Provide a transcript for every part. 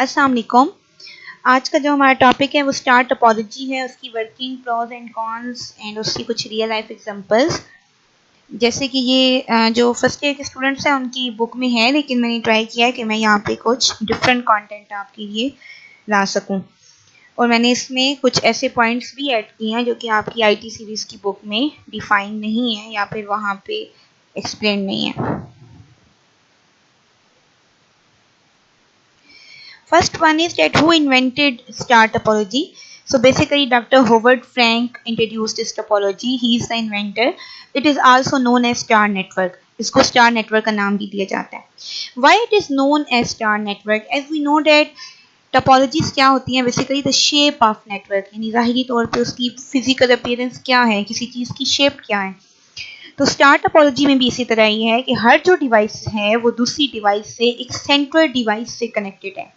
अस्सलाम वालेकुम। आज का जो हमारा टॉपिक है वो स्टार टोपोलॉजी है, उसकी working, pros and cons and उसकी कुछ रियल लाइफ एग्जांपल्स। जैसे कि ये जो फर्स्ट ईयर के स्टूडेंट्स हैं उनकी बुक में है, लेकिन मैंने ट्राई किया है कि मैं यहाँ पे कुछ डिफरेंट कंटेंट आपके लिए ला सकूँ। और मैंने इसमें कुछ ऐसे पॉइंट्स भी ऐड किए हैं जो कि आपकी आईटी सीरीज़ की बुक में डिफाइन नहीं है या फिर वहाँ पे एक्सप्लेन नहीं है। First one is that who invented star topology. So basically Dr. Howard Frank introduced this topology. He is the inventor. It is also known as star network. इसको स्टार नेटवर्क का नाम भी दिया जाता है. Why it is known as star network? As we know that topologies क्या होती हैं, basically the shape of network, यानी ज़ाहिरी तौर पे उसकी फिजिकल अपीयरेंस क्या है, किसी चीज़ की शेप क्या है. तो स्टार टोपोलॉजी में भी इसी तरह ही है कि हर जो डिवाइस है वो दूसरी डिवाइस से एक सेंट्रल डिवाइस से कनेक्टेड है.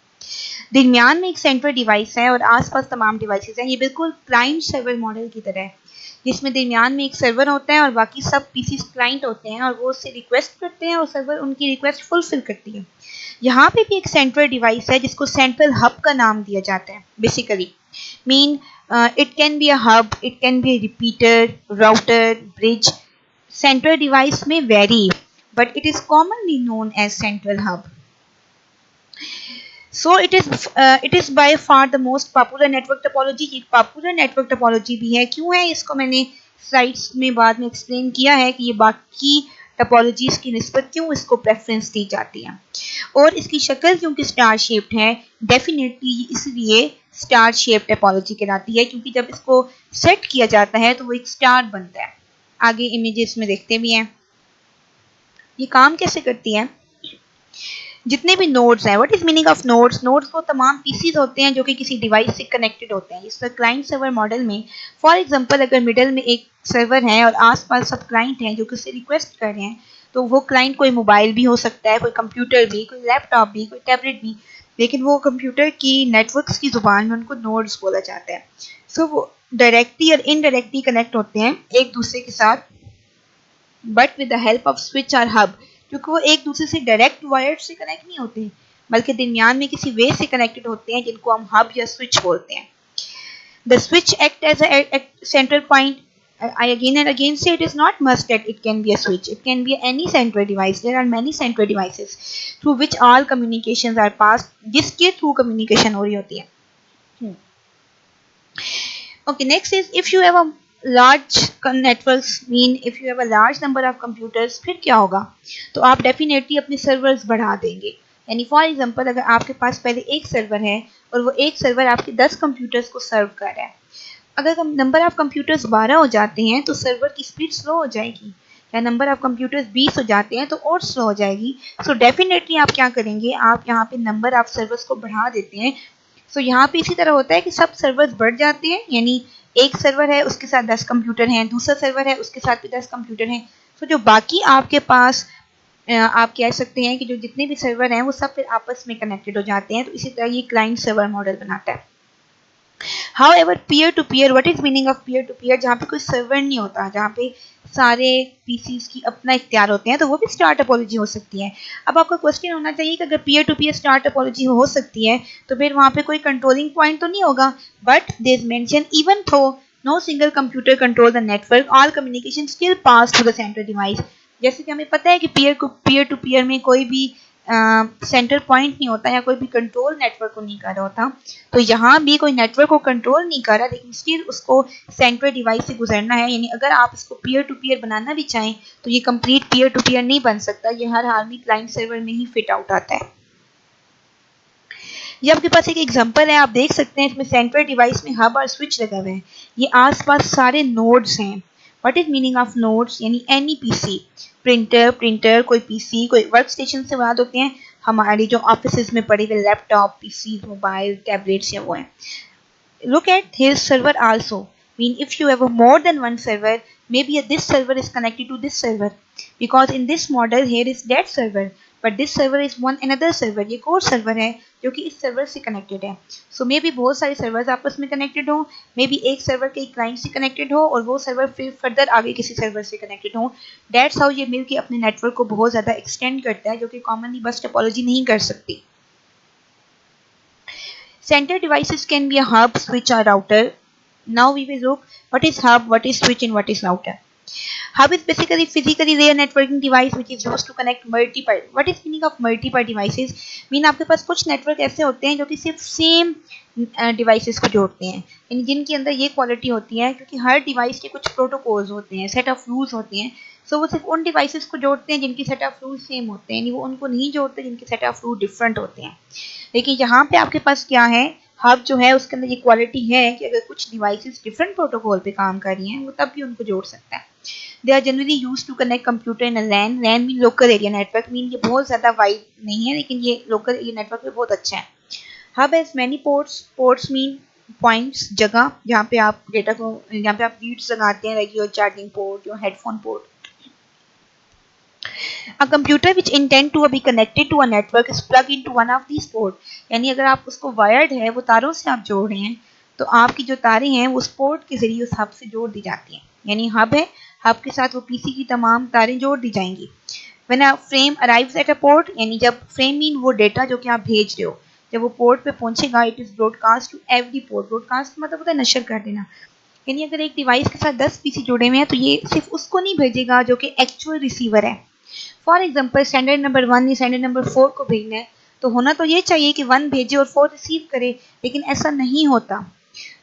दरमियान में एक सेंट्रल डिवाइस है और आसपास तमाम डिवाइसेस हैं. ये बिल्कुल क्लाइंट सर्वर मॉडल की तरह है, जिसमें दरमियान में एक सर्वर होता है और बाकी सब पीसीस क्लाइंट होते हैं और वो उससे रिक्वेस्ट करते हैं और सर्वर उनकी रिक्वेस्ट फुलफिल करती है. यहाँ पे भी एक सेंट्रल डिवाइस है जिसको सेंट्रल हब का नाम दिया जाता है. Basically mean it can be a hub, it can be a repeater, router, bridge. Central device में vary, but it is commonly known as central hub. So it is by far the most popular network topology. एक popular network topology भी है. क्यों है, इसको मैंने slides में बाद में एक्सप्लेन किया है कि ये बाकी टोपोलॉजीज की निस्बत क्यों इसको प्रेफरेंस दी जाती है. और इसकी शक्ल क्योंकि स्टार शेप्ड है, डेफिनेटली इसलिए स्टार शेप टोपोलॉजी कहलाती है, क्योंकि जब इसको सेट किया जाता है तो वो एक स्टार बनता है. आगे इमेजेस में देखते भी हैं ये काम कैसे करती है. जितने भी नोड्स हैं, what is meaning of nodes. Nodes वो तमाम पीसीज होते हैं जो कि किसी डिवाइस से कनेक्टेड होते हैं. इस क्लाइंट सर्वर मॉडल में फॉर एग्जांपल अगर मिडल में एक सर्वर है और आसपास सब क्लाइंट हैं जो कि उससे रिक्वेस्ट कर रहे हैं, तो वो क्लाइंट कोई मोबाइल भी हो सकता है, कोई कंप्यूटर भी, कोई लैपटॉप भी, कोई टैबलेट भी, लेकिन वो कंप्यूटर की नेटवर्क्स की जुबान में उनको नोड्स बोला जाता है. सो वो डायरेक्टली और इनडायरेक्टली कनेक्ट होते हैं एक दूसरे के साथ, but with the help off switch और हब, क्योंकि वो एक दूसरे से डायरेक्ट वायर से कनेक्ट नहीं होते, बल्कि दरमियान में किसी वे से कनेक्टेड होते हैं जिनको हम हब या स्विच बोलते हैं. The switch act as a central point. I again and again say it is not must that it can be a switch. It can be any central device. There are many central devices through which all communications are passed. जिसके through communication हो रही होती है. Okay, next is if you have a large networks, mean if you have a large number of computers, फिर क्या होगा. तो आप डेफिनेटली अपने सर्वर्स बढ़ा देंगे. यानी फॉर एग्जांपल अगर आपके पास पहले एक सर्वर है और वो एक सर्वर आपके 10 कंप्यूटर्स को सर्व कर रहा है, अगर नंबर ऑफ कंप्यूटर्स 12 हो जाते हैं तो सर्वर की स्पीड स्लो हो जाएगी, या नंबर ऑफ कंप्यूटर्स 20 हो जाते हैं तो और स्लो हो जाएगी. सो डेफिनेटली आप क्या करेंगे, आप यहाँ पे नंबर ऑफ सर्वर्स को बढ़ा देते हैं. सो यहाँ पे इसी तरह होता है कि सब सर्वर्स बढ़ जाते हैं, यानी एक सर्वर है उसके साथ 10 कंप्यूटर हैं, दूसरा सर्वर है उसके साथ भी 10 कंप्यूटर हैं. तो जो बाकी आपके पास आप कह सकते हैं कि जो जितने भी सर्वर हैं वो सब फिर आपस में कनेक्टेड हो जाते हैं. तो इसी तरह ये क्लाइंट सर्वर मॉडल बनाता है. However, peer to peer, what is meaning of peer to peer, जहाँ पे कोई सर्वर नहीं होता, जहाँ पे सारे पीसीज की अपना इख्तियार होते हैं, तो वो भी स्टार टोपोलॉजी हो सकती है. अब आपका क्वेश्चन होना चाहिए कि अगर peer to peer star topology हो सकती है तो फिर वहाँ पे कोई कंट्रोलिंग पॉइंट तो नहीं होगा. But they is mention even though no single computer control the network, all communication still pass to the central device. जैसे कि हमें पता है कि पीयर टू पीयर में कोई भी सेंटर पॉइंट नहीं होता या कोई भी कंट्रोल नेटवर्क को नहीं कर रहा होता. तो यहाँ भी कोई नेटवर्क को कंट्रोल नहीं कर रहा, लेकिन स्टिल उसको सेंट्रल डिवाइस से गुजरना है. यानी अगर आप इसको पीयर टू पीयर बनाना भी चाहें तो ये कंप्लीट पीयर टू पीयर नहीं बन सकता. ये हर हाल में क्लाइंट सर्वर में ही फिट आउट आता है. ये आपके पास एक एग्जांपल है, आप देख सकते हैं इसमें सेंट्रल डिवाइस में हब और स्विच लगा हुआ है. ये आसपास सारे नोड्स हैं. What is meaning of nodes, यानी एनी पीसी, प्रिंटर कोई पीसी, कोई वर्क स्टेशन से बात होते हैं हमारी जो ऑफिस में पड़े हुए लैपटॉप, पीसी, मोबाइल, टैबलेट्स या वो हैं. Look at his server also. Mean if you have a more than one server, maybe this server is connected to this server, because in this model here is that server, but this server is one another server. ये एक और server है जो कि इस server से connected है. सो may be बहुत सारे सर्वर्स आपस में कनेक्टेड हो, मे बी एक सर्वर के क्लाइंट से कनेक्टेड हो और वो सर्वर फिर फर्दर आगे किसी सर्वर से कनेक्टेड हो. दैट्स हाउ ये मिलके अपने नेटवर्क को बहुत ज़्यादा एक्सटेंड करता है, जो कि कॉमनली बस टोपोलॉजी नहीं कर सकती. Center devices can be a hub, switch or router. Now we will look what is hub, what is switch and what is router. Hub is basically physically layer networking device which is used to connect multiple. What is meaning of multiple devices? Mean आपके पास कुछ network ऐसे होते हैं जो कि सिर्फ same devices को जोड़ते हैं, यानी जिनके अंदर ये क्वालिटी होती है क्योंकि हर डिवाइस के कुछ प्रोटोकॉल्स होते हैं, सेट ऑफ रूल्स होते हैं. सो वो सिर्फ उन डिवाइसेस को जोड़ते हैं जिनकी सेट ऑफ रूल सेम होते हैं, यानी वो उनको नहीं जोड़ते जिनके सेट ऑफ रूल डिफरेंट होते हैं. लेकिन यहाँ पे आपके पास क्या है, हब जो है उसके अंदर ये क्वालिटी है कि अगर कुछ डिवाइसेस डिफरेंट प्रोटोकॉल पे काम कर रही हैं वो तब भी उनको जोड़ सकता है. They are generally use to connect computer in LAN. LAN mean local area network. Mean ये बहुत ज़्यादा वाइड नहीं है लेकिन ये लोकल एरिया नेटवर्क पे बहुत अच्छा है. Hub has many ports. Ports mean points, जगह जहाँ पे आप डेटा को, जहाँ पे आप लीड्स लगाते हैं, like your charging port, your headphone port. A computer which intend to be connected to a network is plugged into one of these port. यानी अगर आप उसको वायर्ड है, वो तारों से आप जोड़ रहे हैं, तो आपकी जो तारें हैं वो उस पोर्ट के जरिए उस हब से जोड़ दी जाती हैं. यानी हब है, हब के साथ वो पीसी की तमाम तारें जोड़ दी जाएंगी. When a frame arrives at a port, यानी जब फ्रेम मीन वो डेटा जो कि आप भेज रहे हो, जब वो पोर्ट पे पहुंचेगा, it is broadcast to every port. Broadcast मतलब होता है नशर कर देना. यानी अगर एक डिवाइस के साथ 10 पीसी जुड़े हुए हैं तो ये सिर्फ उसको नहीं भेजेगा जो कि एक्चुअल रिसीवर है. फॉर एग्जाम्पल स्टैंडर्ड नंबर 1 या स्टैंडर्ड नंबर 4 को भेजना है तो होना तो ये चाहिए कि 1 भेजे और 4 रिसीव करे, लेकिन ऐसा नहीं होता.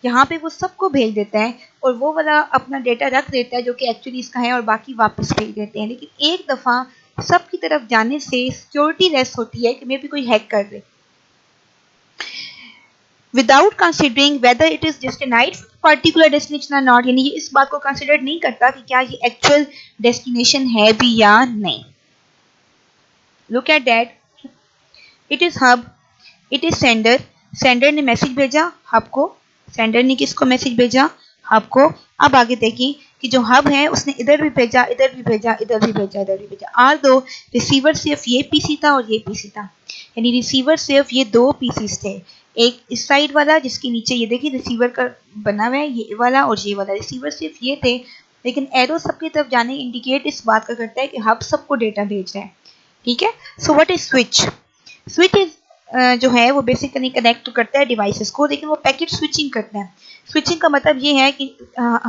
यहाँ पे वो सबको भेज देता है और वो वाला अपना डेटा रख देता है जो कि एक्चुअली इसका है और बाकी वापस भेज देते हैं. लेकिन एक दफ़ा सब की तरफ जाने से सिक्योरिटी लेस होती है कि मे भी कोई हैक कर दे. Without considering whether it is destined particular destination और नॉट. यानी ये इस बात को कंसिडर नहीं करता कि क्या ये एक्चुअल डेस्टिनेशन है भी या नहीं. Look at that. It is hub. It is sender. Sender ने मैसेज भेजा हब को. Sender ने किसको मैसेज भेजा? हब को. अब आगे देखिए कि जो हब है उसने इधर भी भेजा, इधर भी भेजा, इधर भी भेजा, इधर भी भेजा. आर दो रिसीवर सिर्फ ये पीसी था और ये पीसी था. यानी रिसीवर सिर्फ ये दो पीसीस थे. एक इस साइड वाला जिसके नीचे ये देखिए रिसीवर का बना हुआ है, ये वाला और ये वाला. रिसीवर सिर्फ ये थे, लेकिन एरो सबकी तरफ जाने इंडिकेट इस बात का करता है कि हब सबको डेटा भेज रहा है. ठीक है. So what is switch? Switch is जो है वो बेसिकली कनेक्ट करता है डिवाइसेस को, लेकिन वो पैकेट स्विचिंग करता है. स्विचिंग का मतलब ये है कि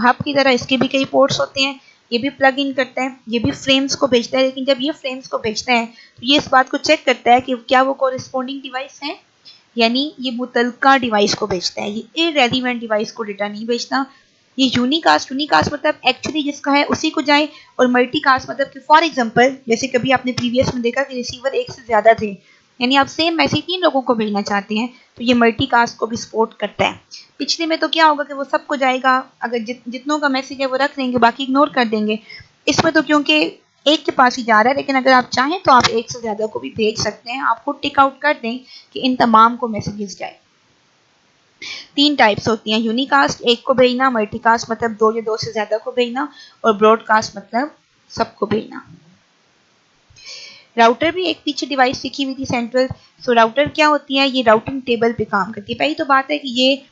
हब की तरह इसके भी कई पोर्ट्स होते हैं, ये भी प्लग इन करता है, ये भी फ्रेम्स को भेजता है. लेकिन जब ये फ्रेम्स को भेजता है तो ये इस बात को चेक करता है कि क्या वो कोरिस्पोंडिंग डिवाइस है, यानी ये मुतलका डिवाइस को भेजता है. ये इररेलेवेंट डिवाइस को डेटा नहीं भेजता. ये यूनिकास्ट मतलब एक्चुअली जिसका है उसी को जाए, और मल्टीकास्ट मतलब कि फॉर एग्जांपल जैसे कभी आपने प्रीवियस में देखा कि रिसीवर एक से ज़्यादा थे, यानी आप सेम मैसेज 3 लोगों को भेजना चाहते हैं, तो ये मल्टीकास्ट को भी सपोर्ट करता है. पिछले में तो क्या होगा कि वो सबको जाएगा, अगर जितनों का मैसेज है वो रख देंगे, बाकी इग्नोर कर देंगे. इसमें तो क्योंकि एक के पास ही जा रहा है, लेकिन अगर आप चाहें तो आप एक से ज़्यादा को भी भेज सकते हैं. आप खुद टिक आउट कर दें कि इन तमाम को मैसेजेस जाए. 3 टाइप्स होती हैं. यूनिकास्ट एक को भेजना, मल्टीकास्ट मतलब 2 या 2 से ज़्यादा को भेजना, और ब्रॉडकास्ट मतलब सबको भेजना. राउटर भी एक पीछे डिवाइस सीखी हुई थी सेंट्रल. सो राउटर क्या होती है? ये राउटिंग टेबल पे काम करती है. पहली तो बात है कि ये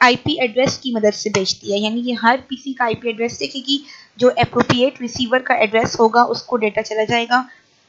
आईपी एड्रेस की मदद से भेजती है, यानी ये हर पीसी का आईपी एड्रेस देखेगी, जो अप्रोप्रिएट रिसीवर का एड्रेस होगा उसको डेटा चला जाएगा.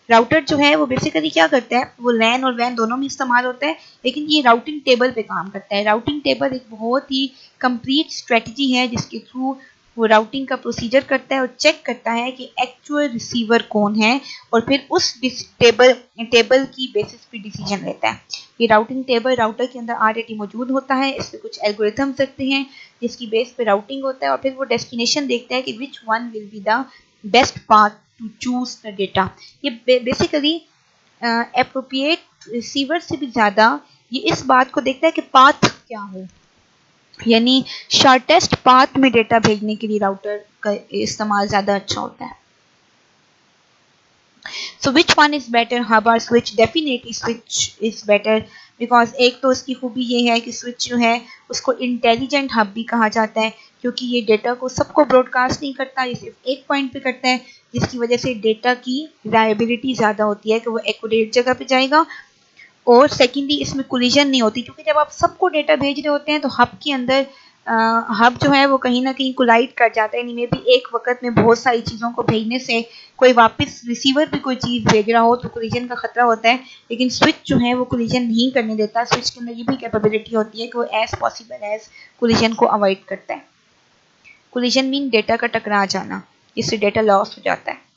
राउटर जो है वो बेसिकली क्या करता है, वो लैन और वैन दोनों में इस्तेमाल होता है, लेकिन ये राउटिंग टेबल पे काम करता है. राउटिंग टेबल एक बहुत ही कंप्लीट स्ट्रेटजी है जिसके थ्रू वो राउटिंग का प्रोसीजर करता है और चेक करता है कि एक्चुअल रिसीवर कौन है, और फिर उस टेबल की बेसिस पे डिसीजन लेता है. ये राउटिंग टेबल राउटर के अंदर ऑलरेडी मौजूद होता है. इस पर कुछ एल्गोरिथम रखते हैं जिसकी बेस पे राउटिंग होता है, और फिर वो डेस्टिनेशन देखता है कि which one will be the best path to choose the data. ये बेसिकली एप्रोप्रिएट रिसीवर से भी ज़्यादा ये इस बात को देखता है कि पाथ क्या हो, यानी शॉर्टेस्ट पाथ में डेटा भेजने के लिए राउटर का इस्तेमाल ज़्यादा अच्छा होता है. So which one is better, hub or switch? Definitely switch is better, because एक तो उसकी खूबी ये है कि स्विच जो है उसको इंटेलिजेंट हब भी कहा जाता है, क्योंकि ये डेटा को सबको ब्रॉडकास्ट नहीं करता, ये सिर्फ एक पॉइंट पे करता है, जिसकी वजह से डेटा की रिलायबिलिटी ज़्यादा होती है कि वो एक्यूरेट जगह पे जाएगा. और सेकेंडली इसमें कोलिजन नहीं होती, क्योंकि जब आप सबको डेटा भेज रहे होते हैं तो हब के अंदर हब जो है वो कहीं ना कहीं कोलाइड कर जाता है, यानी मे भी एक वक्त में बहुत सारी चीज़ों को भेजने से कोई वापस रिसीवर भी कोई चीज़ भेज रहा हो तो कोलिजन का खतरा होता है, लेकिन स्विच जो है वो कोलिजन नहीं करने देता। स्विच के अंदर ये भी कैपेबिलिटी होती है कि वो एज पॉसिबल एज कोलिजन को अवॉइड करता है। कोलिजन मीन डेटा का टकरा जाना, जिससे डेटा लॉस हो जाता है।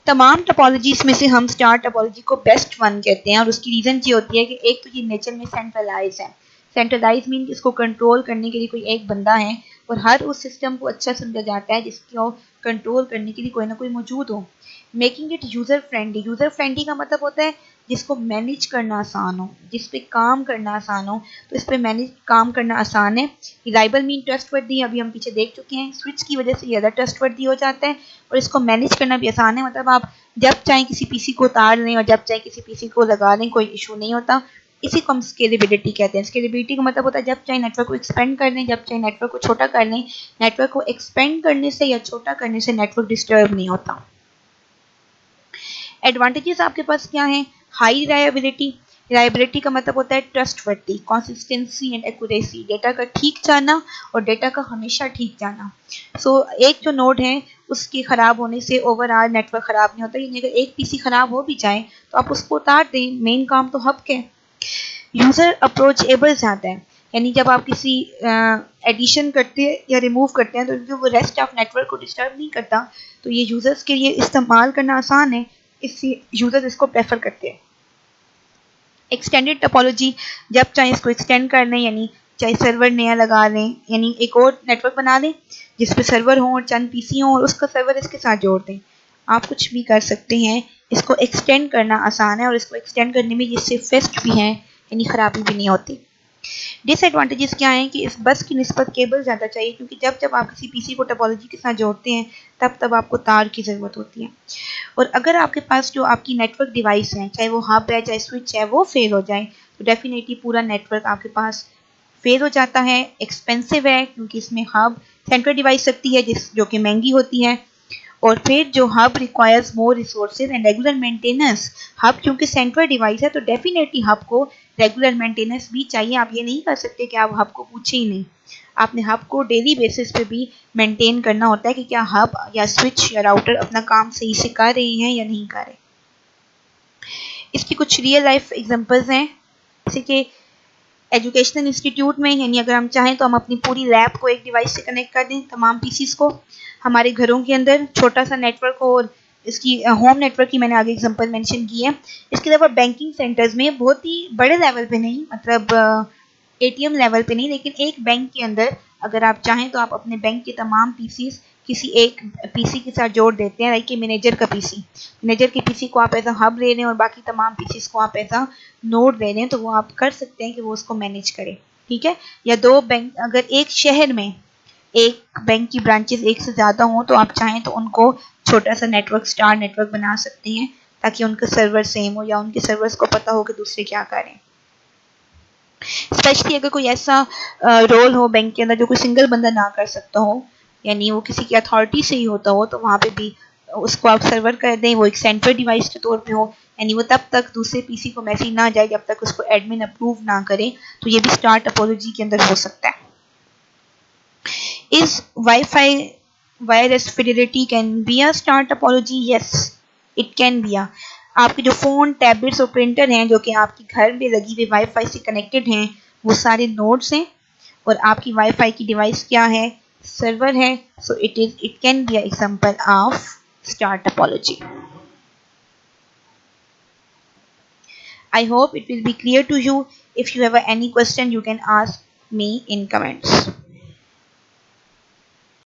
तमाम टोपोलॉजीज में से हम स्टार टोपोलॉजी को बेस्ट वन कहते हैं, और उसकी रीज़न ये होती है कि एक तो ये नेचर में सेंट्रलाइज है। सेंट्रलाइज मीन इसको कंट्रोल करने के लिए कोई एक बंदा है, और हर उस सिस्टम को अच्छा समझा जाता है जिसको कंट्रोल करने के लिए कोई ना कोई मौजूद हो। Making it user friendly, user friendly का मतलब होता है जिसको मैनेज करना आसान हो, जिस पे काम करना आसान हो, तो इस पे मैनेज काम करना आसान है। रिलायबल मीन ट्रस्टवर्दी, अभी हम पीछे देख चुके हैं, स्विच की वजह से ज़्यादा ट्रस्टवर्दी हो जाता है, और इसको मैनेज करना भी आसान है। मतलब आप जब चाहें किसी पीसी को उतार लें और जब चाहें किसी पीसी को लगा लें, कोई इशू नहीं होता। इसी को हम स्केलेबिलिटी कहते हैं। स्केलेबिलिटी का मतलब होता है जब चाहे नेटवर्क को एक्सपेंड कर लें, जब चाहे नेटवर्क को छोटा कर लें। नेटवर्क को एक्सपेंड करने से या छोटा करने से नेटवर्क डिस्टर्ब नहीं होता। एडवांटेजेस आपके पास क्या हैं? हाई रिलायबिलिटी, रिलायबिलिटी का मतलब होता है trustworthy, consistency and accuracy, data का ठीक जाना और डेटा का हमेशा ठीक जाना। एक जो नोड है उसके ख़राब होने से ओवरऑल नेटवर्क ख़राब नहीं होता, यानी अगर एक पीसी ख़राब हो भी जाए तो आप उसको उतार दें, मेन काम तो हब के। यूज़र अप्रोचेबल ज़्यादा है, यानी जब आप किसी एडिशन करते हैं या रिमूव करते हैं तो वो रेस्ट ऑफ नेटवर्क को डिस्टर्ब नहीं करता, तो ये यूज़र्स के लिए इस्तेमाल करना आसान है, इससे यूज़र्स इसको प्रेफर करते हैं। एक्सटेंडेड टोपोलॉजी, जब चाहे इसको एक्सटेंड कर लें, यानी चाहे सर्वर नया लगा लें, यानी एक और नेटवर्क बना लें जिस पे सर्वर हो और चंद पीसी हों और उसका सर्वर इसके साथ जोड़ दें, आप कुछ भी कर सकते हैं। इसको एक्सटेंड करना आसान है और इसको एक्सटेंड करने में ये सेफेस्ट भी है, यानी ख़राबी भी नहीं होती। डिसएडवांटेजेस क्या हैं कि इस बस की निस्बत केबल ज़्यादा चाहिए, क्योंकि जब जब आप किसी पीसी को टोपोलॉजी के साथ जोड़ते हैं तब तब आपको तार की ज़रूरत होती है। और अगर आपके पास जो आपकी नेटवर्क डिवाइस है, चाहे वो हब है चाहे स्विच है, वो फेल हो जाए तो डेफिनेटली पूरा नेटवर्क आपके पास फेल हो जाता है। एक्सपेंसिव है क्योंकि इसमें हब सेंट्रल डिवाइस लगती है जो कि महंगी होती है, और फिर जो hub requires more resources and regular maintenance. Hub क्योंकि सेंट्रल डिवाइस है तो डेफिनेटली हब को रेगुलर मेंटेनेंस भी चाहिए। आप ये नहीं कर सकते कि आप हब को पूछे ही नहीं, आपने हब को डेली बेसिस पे भी मेंटेन करना होता है कि क्या हब या स्विच या राउटर अपना काम सही से कर रहे हैं या नहीं कर रहे। इसकी कुछ रियल लाइफ एग्जांपल्स हैं, जैसे कि एजुकेशनल इंस्टीट्यूट में, यानी अगर हम चाहें तो हम अपनी पूरी लैब को एक डिवाइस से कनेक्ट कर दें, तमाम पीसीस को। हमारे घरों के अंदर छोटा सा नेटवर्क हो, और इसकी होम नेटवर्क की मैंने आगे एग्जांपल मेंशन की है। इसके अलावा बैंकिंग सेंटर्स में बहुत ही बड़े लेवल पे नहीं, मतलब एटीएम लेवल पे नहीं, लेकिन एक बैंक के अंदर अगर आप चाहें तो आप अपने बैंक के तमाम पीसीस किसी एक पीसी के साथ जोड़ देते हैं, लाइक कि मैनेजर का पीसी, मैनेजर के पीसी को आप ऐसा हब ले लें और बाकी तमाम पीसीस को आप ऐसा नोड दे दें, तो वो आप कर सकते हैं कि वो उसको मैनेज करे, ठीक है। या दो बैंक, अगर एक शहर में एक बैंक की ब्रांचेस एक से ज़्यादा हों तो आप चाहें तो उनको छोटा सा नेटवर्क, स्टार नेटवर्क बना सकते हैं, ताकि उनके सर्वर सेम हो या उनके सर्वर्स को पता हो कि दूसरे क्या करें। स्पेशली अगर कोई ऐसा रोल हो बैंक के अंदर जो कोई सिंगल बंदा ना कर सकता हो, यानी वो किसी की अथॉरिटी से ही होता हो, तो वहाँ पे भी उसको आप सर्वर कर दें, वो एक सेंट्रल डिवाइस के तौर पे हो, यानी वो तब तक दूसरे पीसी को मैसेज ना जाए जब तक उसको एडमिन अप्रूव ना करे, तो ये भी स्टार टोपोलॉजी के अंदर हो सकता है। Is wifi wireless Fidelity can be a star topology? Yes, it can be अ। आपके जो फ़ोन, टैबलेट्स और प्रिंटर हैं जो कि आपके घर में लगी हुई वाईफाई से कनेक्टेड हैं, वो सारे नोड्स हैं, और आपकी वाईफाई की डिवाइस क्या है? सर्वर है। So it can be a example of star topology. I hope it will be clear to you. If you have any question, you can ask me in comments.